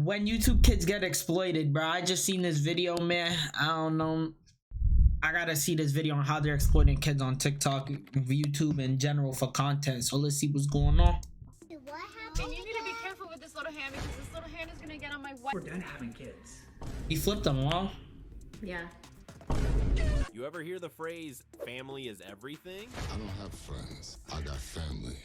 when YouTube kids get exploited, bro. I just seen this video, man. I don't know. I gotta see this video on how they're exploiting kids on TikTok, YouTube in general for content. So let's see what's going on. What happened? And you need to be careful with this little hand because this little hand is gonna get on my wife. We're done having kids. He flipped them all. Yeah. You ever hear the phrase, family is everything? I don't have friends. I got family.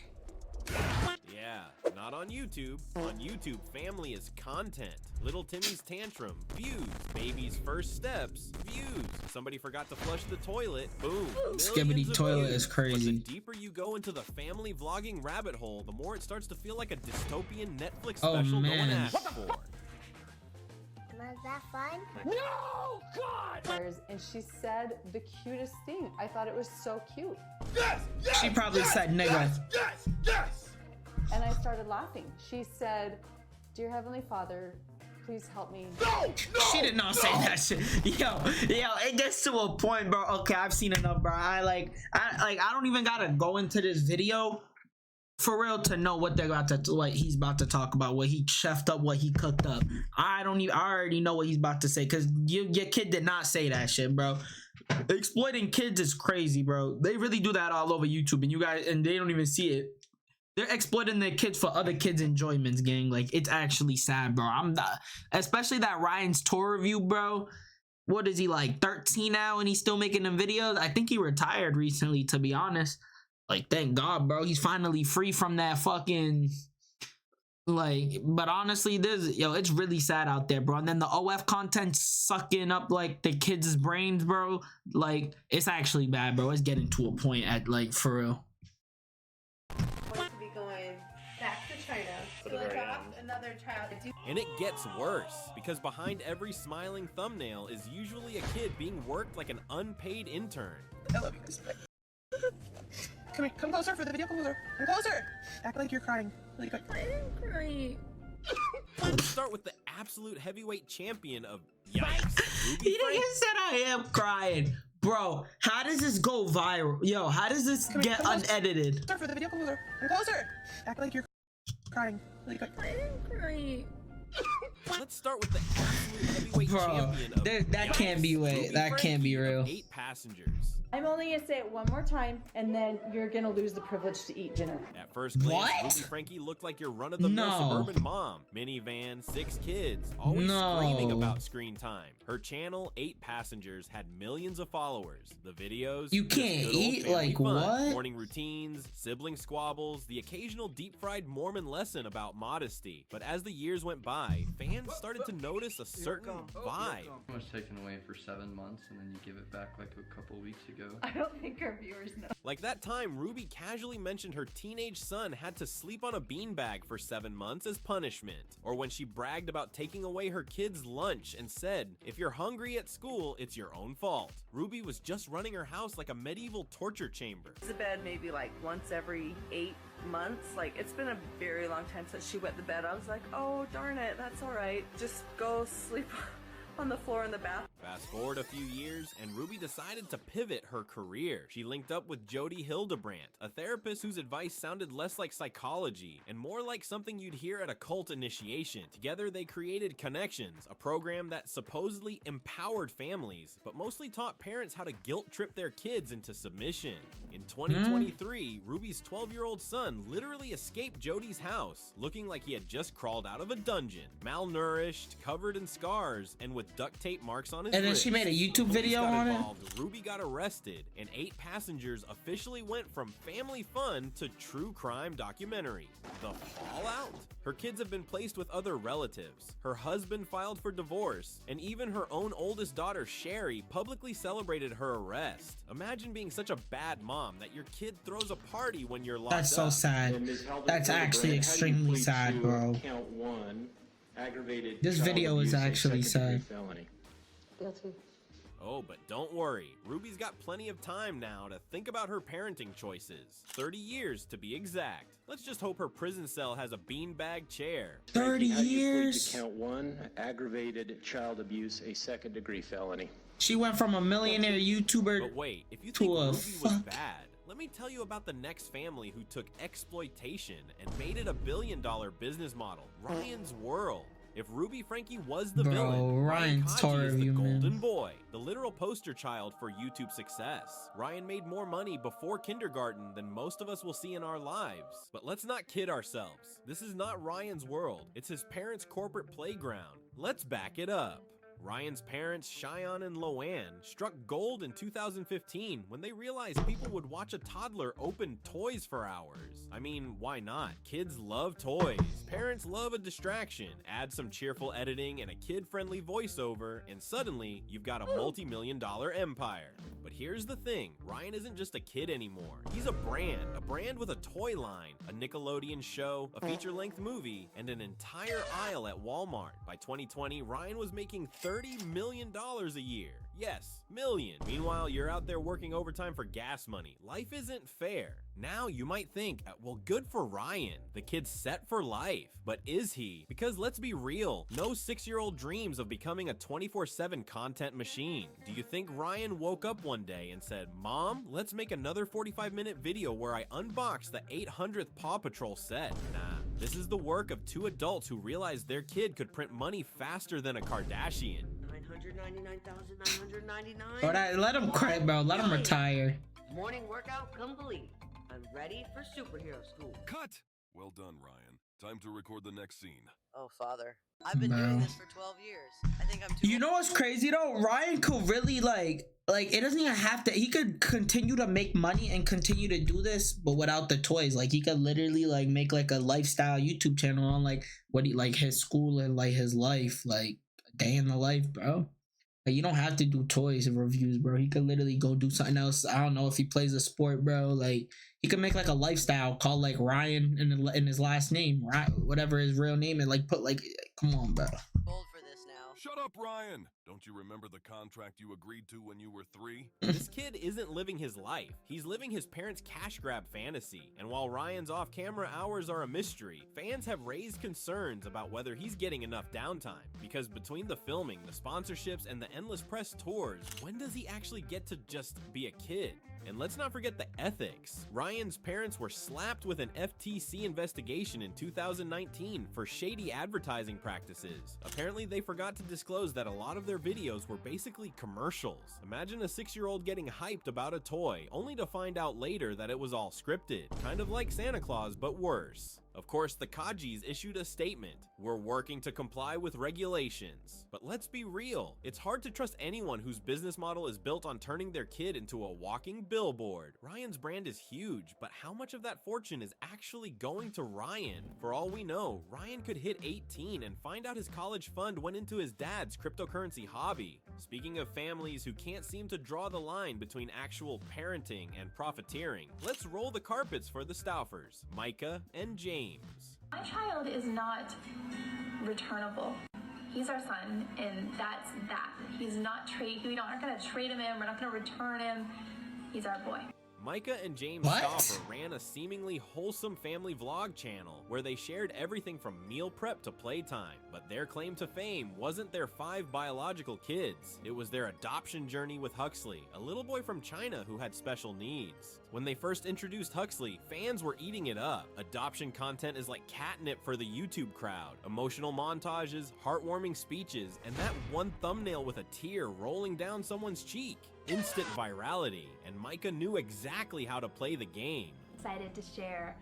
Yeah, not on YouTube. On YouTube, family is content. Little Timmy's tantrum, views. Baby's first steps, views. Somebody forgot to flush the toilet, boom. Skibidi toilet views. is crazy. But the deeper you go into the family vlogging rabbit hole, the more it starts to feel like a dystopian Netflix Oh, special no one man. asked for. Was that fun? No, God! And she said the cutest thing. I thought it was so cute. Yes! Yes! She probably said nigga. Yes! Yes! And I started laughing. She said, "Dear Heavenly Father, please help me." No! No! She did not say that shit. Yo, it gets to a point, bro. Okay, I've seen enough, bro. I don't even gotta go into this video for real to know what they're about to, what he's about to talk about, what he chefed up, what he cooked up. I already know what he's about to say, because your kid did not say that shit, bro. Exploiting kids is crazy, bro. They really do that all over YouTube, and you guys, and they don't even see it. They're exploiting their kids for other kids' enjoyments, gang. Like, it's actually sad, bro. I'm not, especially that Ryan's tour review, bro. What is he, like 13 now, and he's still making them videos? I think he retired recently, to be honest. Like, thank God, bro. He's finally free from that fucking, like, but honestly, it's really sad out there, bro. And then the OF content sucking up, like, the kids' brains, bro. Like, it's actually bad, bro. It's getting to a point at, like, for real. Going to be going back to China to adopt another child. And it gets worse, because behind every smiling thumbnail is usually a kid being worked like an unpaid intern. I love you, Miss Beck. Come here, come closer for the video. Come closer. Come closer. Act like you're crying. Really quick. I didn't cry. Let's start with the absolute heavyweight champion of yikes. He Ruby Frank. said I am crying. Bro, how does this go viral? Yo, how does this Come here, get come closer. unedited? For the video. Come closer. Come closer. Act like you're crying. Really quick. I didn't cry. Let's start with the absolute heavyweight Bro, champion of that can't be Ruby that can't be Frankie of real. 8 passengers. I'm only gonna say it one more time, and then you're gonna lose the privilege to eat dinner. At first glance, What? Ruby Frankie looked like your run-of-the-mill No. suburban mom. Minivan, 6 kids, always No. screaming about screen time. Her channel, 8 passengers, had millions of followers. The videos, You just can't good old eat? family Like, fun. what? Morning routines, sibling squabbles, the occasional deep-fried Mormon lesson about modesty. But as the years went by, fans started to notice a certain vibe. It was taken away for 7 months and then you give it back like a couple weeks ago. I don't think our viewers know. Like that time Ruby casually mentioned her teenage son had to sleep on a beanbag for 7 months as punishment. Or when she bragged about taking away her kid's lunch and said, if you're hungry at school, it's your own fault. Ruby was just running her house like a medieval torture chamber. To bed maybe like once every 8 months. Like, it's been a very long time since she wet the bed. I was like, oh darn it, that's all right. Just go sleep on the floor in the bath. Fast forward a few years, and Ruby decided to pivot her career. She linked up with Jody Hildebrandt, a therapist whose advice sounded less like psychology and more like something you'd hear at a cult initiation. Together, they created Connections, a program that supposedly empowered families, but mostly taught parents how to guilt trip their kids into submission. In 2023, Ruby's 12-year-old son literally escaped Jody's house, looking like he had just crawled out of a dungeon, malnourished, covered in scars, and with duct tape marks on his And then she made a wrists. YouTube Police video got on it? involved, Ruby got arrested, and 8 passengers officially went from family fun to true crime documentary. The fallout? Her kids have been placed with other relatives. Her husband filed for divorce, and even her own oldest daughter, Sherry, publicly celebrated her arrest. Imagine being such a bad mom that your kid throws a party when you're locked That's so up. sad. That's actually extremely sad, bro. Count 1, aggravated This child video is abuse, a actually second-degree sad. felony. Guilty. Oh, but don't worry. Ruby's got plenty of time now to think about her parenting choices. 30 years to be exact. Let's just hope her prison cell has a beanbag chair. 30 How do you plead years? to count 1, aggravated child abuse, a second-degree felony. She went from a millionaire YouTuber But wait, if you to think a Ruby was fuck. bad, let me tell you about the next family who took exploitation and made it a billion-dollar business model, Ryan's World. If Ruby Frankie was the Bro, villain, Ryan Ryan's Kaji tired is of the you, man. golden boy, the literal poster child for YouTube success. Ryan made more money before kindergarten than most of us will see in our lives. But let's not kid ourselves. This is not Ryan's world. It's his parents' corporate playground. Let's back it up. Ryan's parents, Cheyenne and Loanne, struck gold in 2015 when they realized people would watch a toddler open toys for hours. I mean, why not? Kids love toys. Parents love a distraction. Add some cheerful editing and a kid-friendly voiceover, and suddenly you've got a multi-million-dollar empire. But here's the thing, Ryan isn't just a kid anymore. He's a brand with a toy line, a Nickelodeon show, a feature-length movie, and an entire aisle at Walmart. By 2020, Ryan was making $30 million a year. Yes, million. Meanwhile, you're out there working overtime for gas money. Life isn't fair. Now you might think, well, good for Ryan. The kid's set for life. But is he? Because let's be real, no 6-year-old dreams of becoming a 24/7 content machine. Do you think Ryan woke up one day and said, Mom, let's make another 45-minute video where I unbox the 800th Paw Patrol set? Nah. This is the work of two adults who realized their kid could print money faster than a Kardashian. 999,999. Bro, let him cry, bro. Let him retire. Morning workout complete. I'm ready for superhero school. Cut! Well done, Ryan. Time to record the next scene. Oh, father. I've been Bro. doing this for 12 years. I think I'm too You know what's crazy though? Ryan could really like it doesn't even have to. He could continue to make money and continue to do this, but without the toys. Like he could literally like make like a lifestyle YouTube channel on like what he like his school and like his life, like a day in the life, bro. Like you don't have to do toys and reviews, bro. He could literally go do something else. I don't know if he plays a sport, bro. Like he could make like a lifestyle called like Ryan in his last name, right? Whatever his real name, and like put like, come on, bro. old for this now. Shut up, Ryan! Don't you remember the contract you agreed to when you were 3? This kid isn't living his life. He's living his parents' cash grab fantasy. And while Ryan's off-camera hours are a mystery, fans have raised concerns about whether he's getting enough downtime. Because between the filming, the sponsorships, and the endless press tours, when does he actually get to just be a kid? And let's not forget the ethics. Ryan's parents were slapped with an FTC investigation in 2019 for shady advertising practices. Apparently, they forgot to disclose that a lot of their videos were basically commercials. Imagine a 6-year-old getting hyped about a toy, only to find out later that it was all scripted. Kind of like Santa Claus, but worse. Of course, the Kajis issued a statement. We're working to comply with regulations. But let's be real, it's hard to trust anyone whose business model is built on turning their kid into a walking billboard. Ryan's brand is huge, but how much of that fortune is actually going to Ryan? For all we know, Ryan could hit 18 and find out his college fund went into his dad's cryptocurrency hobby. Speaking of families who can't seem to draw the line between actual parenting and profiteering, let's roll the carpets for the Stauffers, Micah and James. My child is not returnable. He's our son, and that's that. He's not we aren't gonna trade him in, we're not gonna return him. He's our boy. Micah and James Stauffer ran a seemingly wholesome family vlog channel where they shared everything from meal prep to playtime, but their claim to fame wasn't their 5 biological kids. It was their adoption journey with Huxley, a little boy from China who had special needs. When they first introduced Huxley, fans were eating it up. Adoption content is like catnip for the YouTube crowd. Emotional montages, heartwarming speeches, and that one thumbnail with a tear rolling down someone's cheek. Instant virality, and Micah knew exactly how to play the game. Excited to share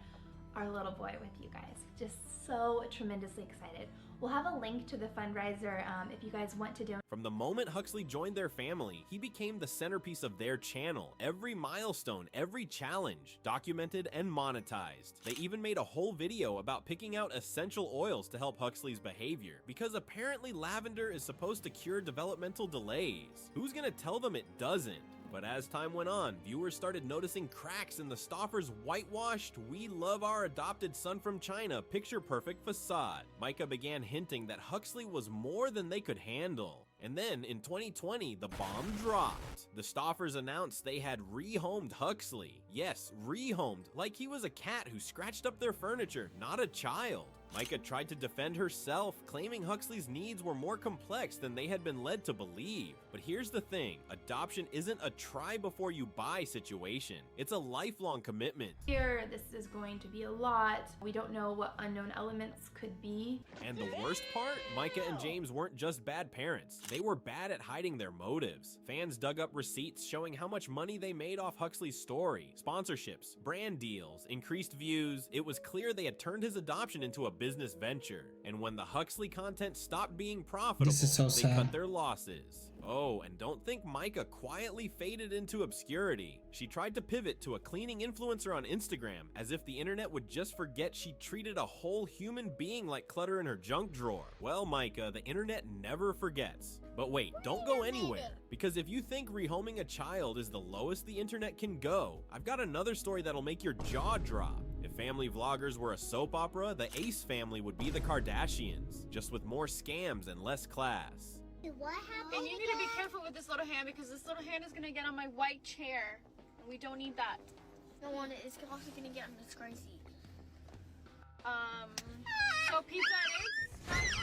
our little boy with you guys. Just so tremendously excited. We'll have a link to the fundraiser if you guys want to donate. From the moment Huxley joined their family, he became the centerpiece of their channel. Every milestone, every challenge, documented and monetized. They even made a whole video about picking out essential oils to help Huxley's behavior, because apparently lavender is supposed to cure developmental delays. Who's gonna tell them it doesn't? But as time went on, viewers started noticing cracks in the Stauffers' whitewashed, we love our adopted son from China picture-perfect facade. Micah began hinting that Huxley was more than they could handle. And then, in 2020, the bomb dropped. The Stauffers announced they had rehomed Huxley. Yes, rehomed, like he was a cat who scratched up their furniture, not a child. Micah tried to defend herself, claiming Huxley's needs were more complex than they had been led to believe. But here's the thing, adoption isn't a try before you buy situation. It's a lifelong commitment. Here, this is going to be a lot. We don't know what unknown elements could be. And the worst part, Micah and James weren't just bad parents. They were bad at hiding their motives. Fans dug up receipts showing how much money they made off Huxley's story, sponsorships, brand deals, increased views. It was clear they had turned his adoption into a business venture. And when the Huxley content stopped being profitable, This is so they sad. cut their losses. Oh, and don't think Micah quietly faded into obscurity. She tried to pivot to a cleaning influencer on Instagram, as if the internet would just forget she treated a whole human being like clutter in her junk drawer. Well, Micah, the internet never forgets. But wait, don't go anywhere, because if you think rehoming a child is the lowest the internet can go, I've got another story that'll make your jaw drop. If family vloggers were a soap opera, the Ace family would be the Kardashians, just with more scams and less class. What happened? And you need to be careful with this little hand because this little hand is gonna get on my white chair. And we don't need that. No one is also gonna get on this crazy. So pizza and eggs?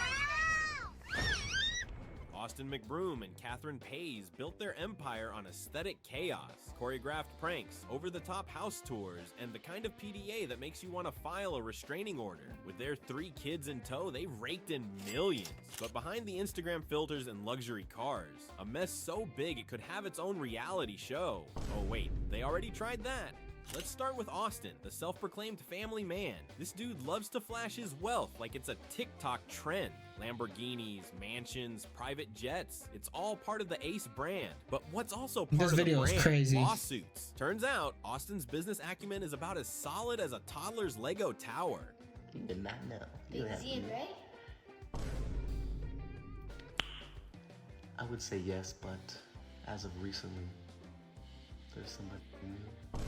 Austin McBroom and Catherine Pays built their empire on aesthetic chaos, choreographed pranks, over-the-top house tours, and the kind of PDA that makes you want to file a restraining order. With their 3 kids in tow, they raked in millions. But behind the Instagram filters and luxury cars, a mess so big it could have its own reality show. Oh wait, they already tried that. Let's start with Austin, the self-proclaimed family man. This dude loves to flash his wealth like it's a TikTok trend. Lamborghinis, mansions, private jets. It's all part of the Ace brand. But what's also part This of the video is brand? crazy. Lawsuits. Turns out, Austin's business acumen is about as solid as a toddler's Lego tower. You did not know. Big Z, right? I would say yes, but as of recently, there's somebody new.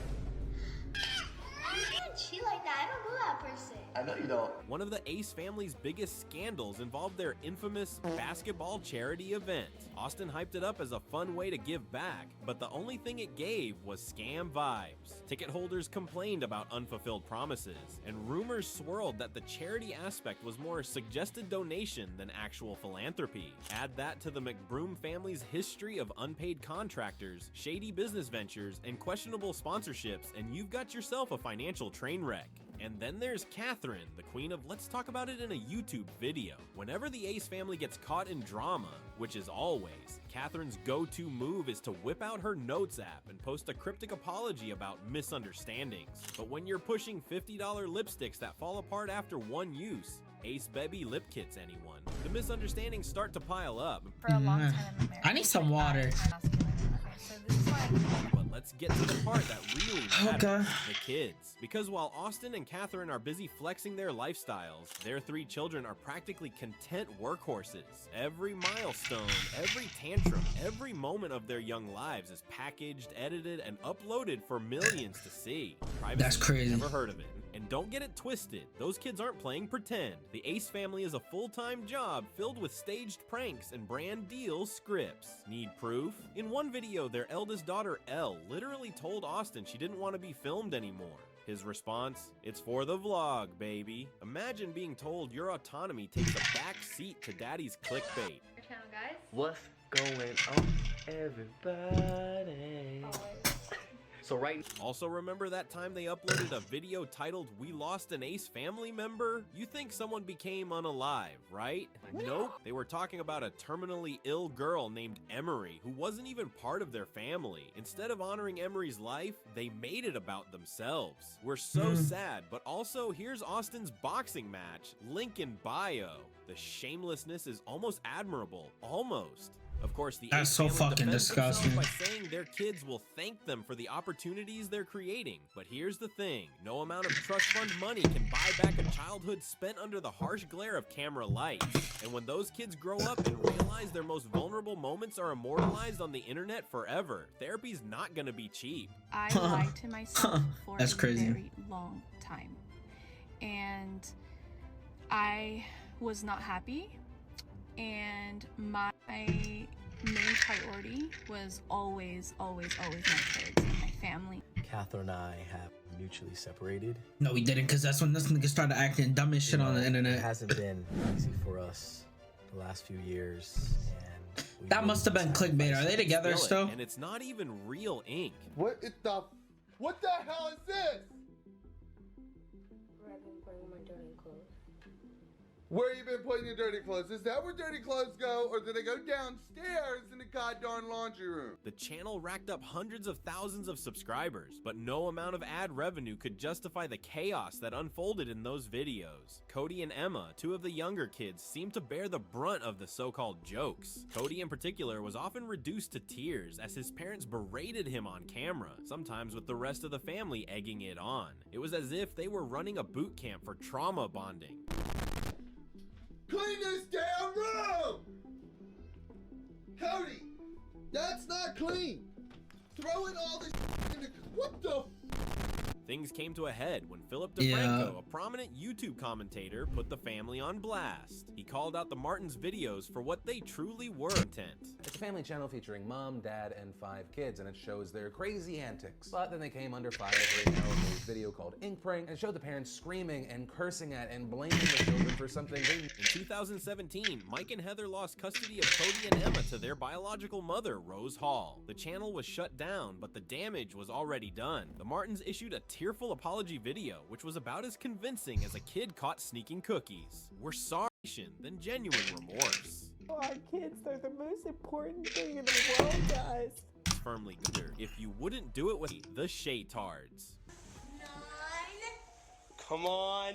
I don't cheat like that. I don't know that person. I know you don't. One of the Ace family's biggest scandals involved their infamous basketball charity event. Austin hyped it up as a fun way to give back, but the only thing it gave was scam vibes. Ticket holders complained about unfulfilled promises, and rumors swirled that the charity aspect was more suggested donation than actual philanthropy. Add that to the McBroom family's history of unpaid contractors, shady business ventures, and questionable sponsorships, and you've got yourself a financial train wreck. And then there's Catherine, the queen of let's talk about it in a YouTube video. Whenever the Ace family gets caught in drama, which is always, Catherine's go-to move is to whip out her notes app and post a cryptic apology about misunderstandings. But when you're pushing $50 lipsticks that fall apart after one use, Ace Baby lip kits anyone, the misunderstandings start to pile up. For a long time in I need some water. So this is like But let's get to the part that really matters, Okay. the kids. Because while Austin and Catherine are busy flexing their lifestyles, their 3 children are practically content workhorses. Every milestone, every tantrum, every moment of their young lives is packaged, edited, and uploaded for millions to see. Privacy, That's crazy. Never heard of it. And don't get it twisted, those kids aren't playing pretend. The Ace family is a full-time job filled with staged pranks and brand deal scripts. Need proof? In one video, their eldest daughter, Elle, literally told Austin she didn't want to be filmed anymore. His response, "It's for the vlog, baby." Imagine being told your autonomy takes a back seat to daddy's clickbait. your channel, guys. What's going on, everybody? So right. Also remember that time they uploaded a video titled "We Lost an Ace Family Member"? You think someone became unalive, right? Nope. They were talking about a terminally ill girl named Emery who wasn't even part of their family. Instead of honoring Emery's life, they made it about themselves. We're so sad, but also here's Austin's boxing match, link in bio. The shamelessness is almost admirable, almost. Of course, the That's Ace so family fucking defends themselves disgusting. by saying their kids will thank them for the opportunities they're creating. But here's the thing, no amount of trust fund money can buy back a childhood spent under the harsh glare of camera lights. And when those kids grow up and realize their most vulnerable moments are immortalized on the internet forever, therapy's not gonna be cheap. I lied to myself for That's a crazy. very long time. And I was not happy. And my main priority was always my kids and my family. Catherine and I have mutually separated. No, we didn't, because that's when this nigga started acting dumb as shit on the internet. It hasn't been easy for us the last few years, and that must have been clickbait. Are they together still? And it's not even real ink. What the hell is this? Where you been putting your dirty clothes? Is that where dirty clothes go, or do they go downstairs in the goddamn laundry room? The channel racked up hundreds of thousands of subscribers, but no amount of ad revenue could justify the chaos that unfolded in those videos. Cody and Emma, two of the younger kids, seemed to bear the brunt of the so-called jokes. Cody in particular was often reduced to tears as his parents berated him on camera, sometimes with the rest of the family egging it on. It was as if they were running a boot camp for trauma bonding. Clean this damn room! Cody, that's not clean. Throw in all this in the... What the... Things came to a head when Philip DeFranco, a prominent YouTube commentator, put the family on blast. He called out the Martins' videos for what they truly were intent. It's a family channel featuring mom, dad, and 5 kids, and it shows their crazy antics. But then they came under fire for a news video called Ink Prank, and showed the parents screaming and cursing at and blaming the children for something they... In 2017, Mike and Heather lost custody of Cody and Emma to their biological mother, Rose Hall. The channel was shut down, but the damage was already done. The Martins issued a tearful apology video, which was about as convincing as a kid caught sneaking cookies. We're sorry than genuine remorse. Our kids, they're the most important thing in the world, guys. Firmly clear. If you wouldn't do it with the Shaytards. Come on.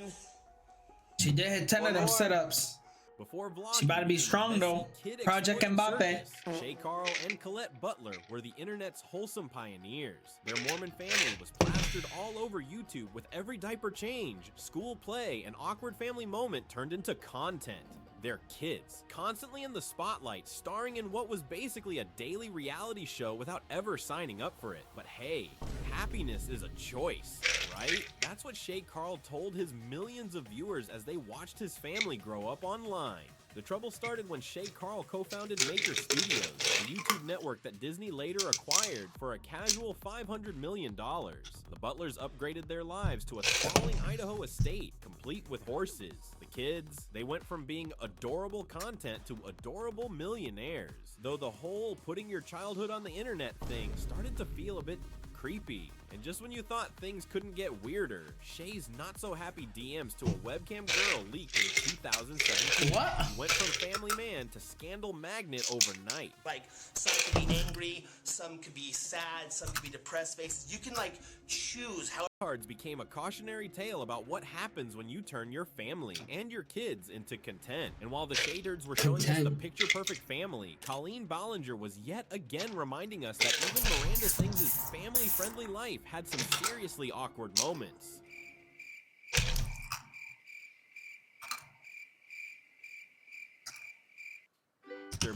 She did hit 10 of them setups. Before vlogging, she about to be strong though. Project Mbappe. Shay Carl and Colette Butler were the internet's wholesome pioneers. Their Mormon family was plastered all over YouTube with every diaper change, school play, and awkward family moment turned into content. Their kids, constantly in the spotlight, starring in what was basically a daily reality show without ever signing up for it. But hey, happiness is a choice, right? That's what Shay Carl told his millions of viewers as they watched his family grow up online. The trouble started when Shay Carl co-founded Maker Studios, a YouTube network that Disney later acquired for a casual $500 million. The Butlers upgraded their lives to a sprawling Idaho estate, complete with horses. The kids, they went from being adorable content to adorable millionaires. Though the whole putting your childhood on the internet thing started to feel a bit creepy. And just when you thought things couldn't get weirder, Shay's not so happy DMs to a webcam girl leaked in 2017. What? He went from family man to scandal magnet overnight. Like, some could be angry, some could be sad, some could be depressed faces. You can like choose how. Cards became a cautionary tale about what happens when you turn your family and your kids into content. And while the Shaytards were showing us the picture-perfect family, Colleen Ballinger was yet again reminding us that even Miranda Sings' family-friendly life had some seriously awkward moments.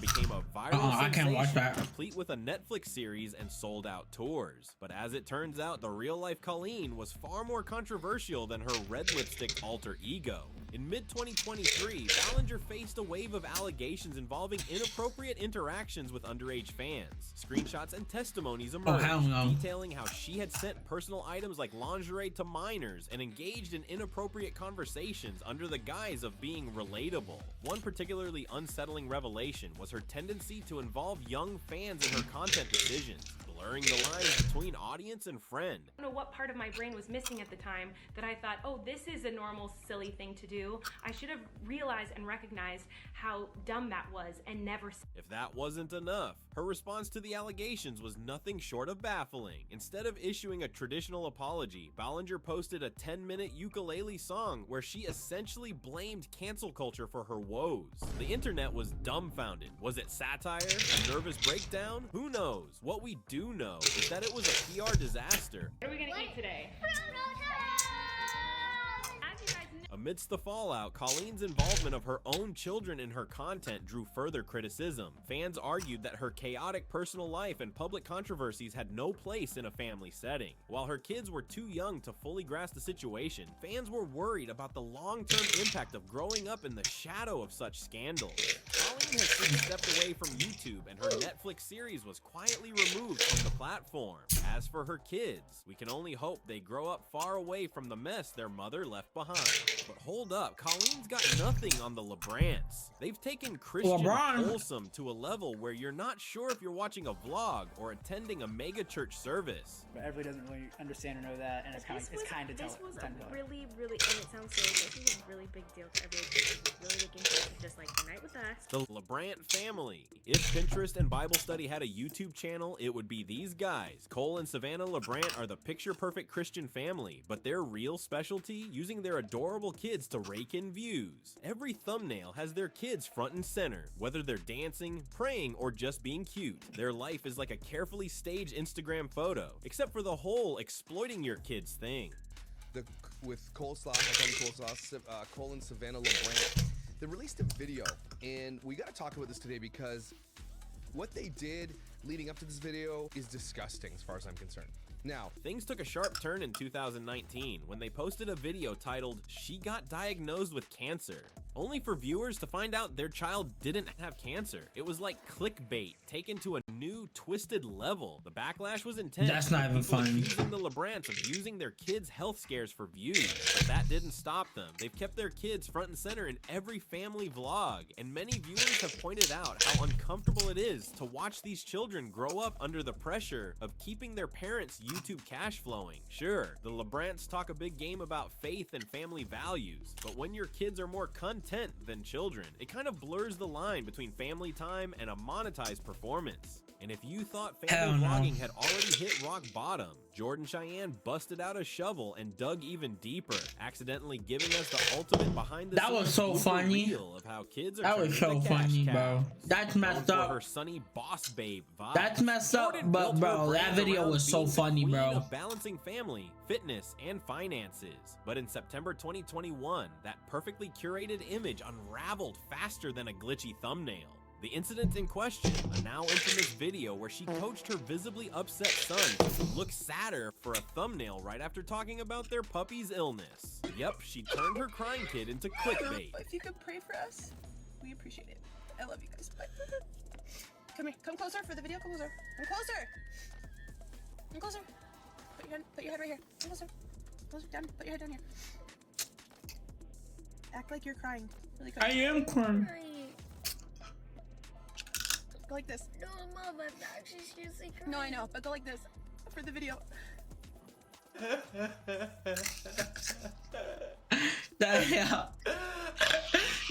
Became a viral sensation, complete with a Netflix series and sold-out tours. But as it turns out, the real-life Colleen was far more controversial than her red lipstick alter ego. In mid-2023, Ballinger faced a wave of allegations involving inappropriate interactions with underage fans. Screenshots and testimonies emerged, detailing how she had sent personal items like lingerie to minors and engaged in inappropriate conversations under the guise of being relatable. One particularly unsettling revelation was her tendency to involve young fans in her content decisions, blurring the lines between audience and friend. I don't know what part of my brain was missing at the time that I thought, oh, this is a normal, silly thing to do. I should have realized and recognized how dumb that was and never... If that wasn't enough, her response to the allegations was nothing short of baffling. Instead of issuing a traditional apology, Ballinger posted a 10-minute ukulele song where she essentially blamed cancel culture for her woes. The internet was dumbfounded. Was it satire? A nervous breakdown? Who knows? What we do know is that it was a PR disaster. What are we gonna eat today? Amidst the fallout, Colleen's involvement of her own children in her content drew further criticism. Fans argued that her chaotic personal life and public controversies had no place in a family setting. While her kids were too young to fully grasp the situation, fans were worried about the long-term impact of growing up in the shadow of such scandals. Colleen's Fitness stepped away from YouTube, and her Netflix series was quietly removed from the platform. As for her kids, we can only hope they grow up far away from the mess their mother left behind. But hold up, Colleen's got nothing on the LeBrants. They've taken Christian wholesome to a level where you're not sure if you're watching a vlog or attending a mega church service. But everybody doesn't really understand or know that, and it's kind of This was a really, really, and it sounds silly, this was a really big deal to every kid who was really looking forward to just like the night with us. The LeBrant family. If Pinterest and Bible Study had a YouTube channel, it would be these guys. Cole and Savannah LeBrant are the picture-perfect Christian family, but their real specialty, using their adorable kids to rake in views. Every thumbnail has their kids front and center, whether they're dancing, praying, or just being cute. Their life is like a carefully staged Instagram photo, except for the whole exploiting your kids thing. With Coleslaw, I call him Coleslaw, Cole and Savannah LeBrant, they released a video, and we got to talk about this today because what they did leading up to this video is disgusting as far as I'm concerned. Now, things took a sharp turn in 2019 when they posted a video titled, "She Got Diagnosed with Cancer," only for viewers to find out their child didn't have cancer. It was like clickbait taken to a new twisted level. The backlash was intense. That's not even People funny. accusing the LeBrants of using their kids' health scares for views, but that didn't stop them. They've kept their kids front and center in every family vlog, and many viewers have pointed out how uncomfortable it is to watch these children grow up under the pressure of keeping their parents' YouTube cash flowing. Sure, the LeBrants talk a big game about faith and family values, but when your kids are more content than children, it kind of blurs the line between family time and a monetized performance. And if you thought family vlogging had already hit rock bottom, Jordan Cheyenne busted out a shovel and dug even deeper, accidentally giving us the ultimate behind the That was so funny. reel of how kids are That was so turning into cash funny, cows. bro. That's messed Known for up. her sunny boss babe vibe. That's messed up, Jordan but built her bro, that brand video around was so being the funny, queen bro. of balancing family, fitness, and finances. But in September 2021, that perfectly curated image unraveled faster than a glitchy thumbnail. The incident in question, a now infamous video where she coached her visibly upset son to look sadder for a thumbnail right after talking about their puppy's illness. Yep, she turned her crying kid into clickbait. If you could pray for us, we appreciate it. I love you guys. Bye. Come here. Come closer for the video. Come closer. Come closer. Come closer. Put your head right here. Come closer. Closer down. Put your head down here. Act like you're crying. Really quick. I am crying. Go like this. No, Mom, I'm actually seriously crying. No, I know, but go like this for the video. Yeah.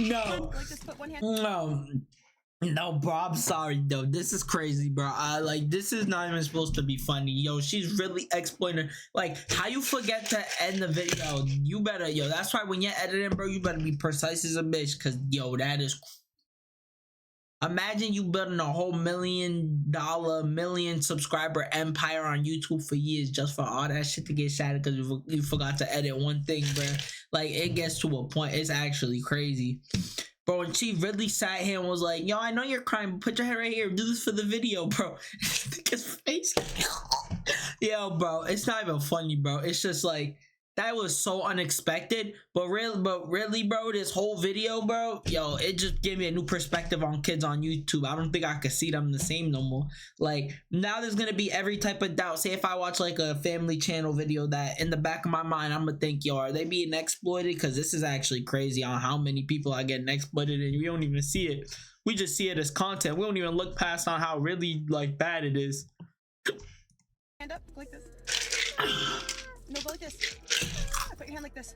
No. Like this, put one hand. No, bro, I'm sorry though. This is crazy, bro. This is not even supposed to be funny. Yo, she's really exploiting. Like, how you forget to end the video? You better, yo. That's why when you're editing, bro, you better be precise as a bitch. Cause yo, that is. Imagine you building a whole $1 million subscriber empire on YouTube for years just for all that shit to get shattered because you forgot to edit one thing, bro. Like, it gets to a point. It's actually crazy. Bro, and she really sat here and was like, yo, I know you're crying, but put your head right here. Do this for the video, bro. Look at his face. Yo, bro, it's not even funny, bro. It's just like, that was so unexpected. But really, bro, this whole video, bro, yo, it just gave me a new perspective on kids on YouTube. I don't think I could see them the same no more. Like, now there's gonna be every type of doubt. Say if I watch like a family channel video, that in the back of my mind, I'm gonna think, yo, are they being exploited? Because this is actually crazy on how many people are getting exploited and we don't even see it. We just see it as content. We don't even look past on how really like bad it is. Hand up, like this. No, go like this. Put your hand like this.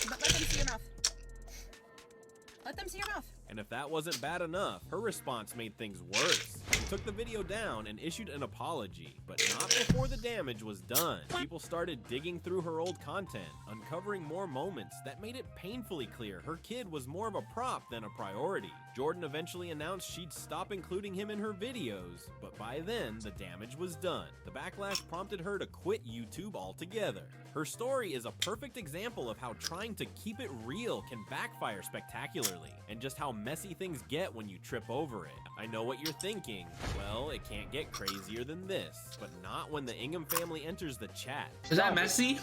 But let them see your mouth. Let them see your mouth. And if that wasn't bad enough, her response made things worse. She took the video down and issued an apology, but not before the damage was done. People started digging through her old content, uncovering more moments that made it painfully clear her kid was more of a prop than a priority. Jordan eventually announced she'd stop including him in her videos, but by then, the damage was done. The backlash prompted her to quit YouTube altogether. Her story is a perfect example of how trying to keep it real can backfire spectacularly, and just how messy things get when you trip over it. I know what you're thinking. Well, it can't get crazier than this, but not when the Ingham family enters the chat. Is that messy?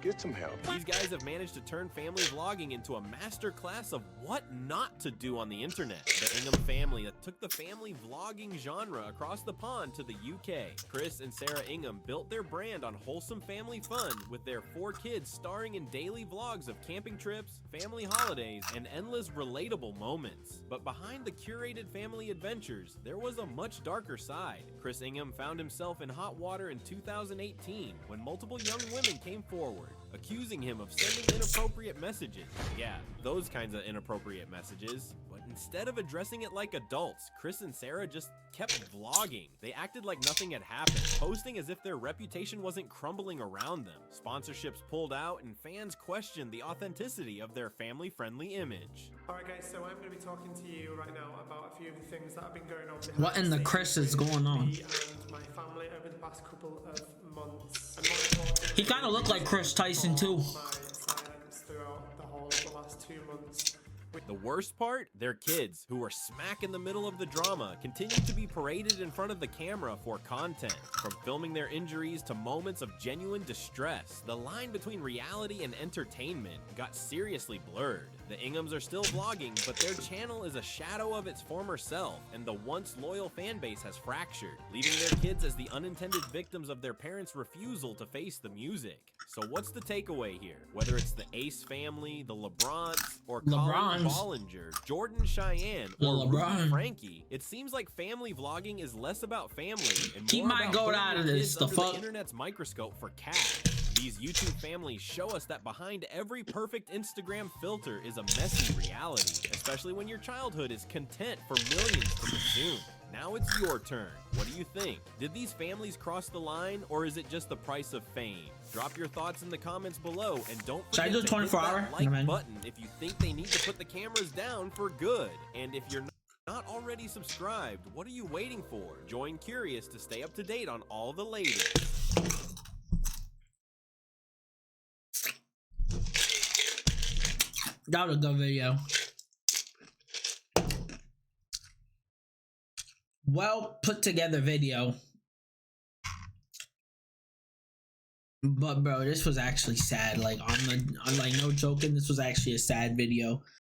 Get some help. These guys have managed to turn family vlogging into a masterclass of what not to do on the internet. The Ingham family that took the family vlogging genre across the pond to the UK. Chris and Sarah Ingham built their brand on wholesome family fun with their 4 kids starring in daily vlogs of camping trips, family holidays, and endless relatable moments. But behind the curated family adventures, there was a much darker side. Chris Ingham found himself in hot water in 2018 when multiple young women came forward, accusing him of sending inappropriate messages. Yeah, those kinds of inappropriate messages. But instead of addressing it like adults, Chris and Sarah just kept vlogging. They acted like nothing had happened, posting as if their reputation wasn't crumbling around them. Sponsorships pulled out and fans questioned the authenticity of their family-friendly image. Alright guys, so I'm going to be talking to you right now about a few of the things that have been going on behind What in the Chris is going on? me and my family over the past couple of months. And more importantly, He kind of looked like Chris Tyson too. my silence throughout the whole of the last 2 months. The worst part? Their kids, who were smack in the middle of the drama, continued to be paraded in front of the camera for content. From filming their injuries to moments of genuine distress, the line between reality and entertainment got seriously blurred. The Inghams are still vlogging, but their channel is a shadow of its former self, and the once loyal fan base has fractured, leaving their kids as the unintended victims of their parents' refusal to face the music. So what's the takeaway here? Whether it's the Ace family, the LeBrons, or Colin Bollinger, Jordan Cheyenne, or Ruby Frankie, it seems like family vlogging is less about family and He more might about go putting out your of this, kids the under fuck? the internet's microscope for cash. These YouTube families show us that behind every perfect Instagram filter is a messy reality, especially when your childhood is content for millions to consume. Now it's your turn. What do you think? Did these families cross the line, or is it just the price of fame? Drop your thoughts in the comments below, and don't Should I forget do to 24 hit hour? that like button if you think they need to put the cameras down for good. And if you're not already subscribed, what are you waiting for? Join Curious to stay up to date on all the latest. That was a good video. Well put together video. But bro, this was actually sad. Like I'm like no joking, this was actually a sad video.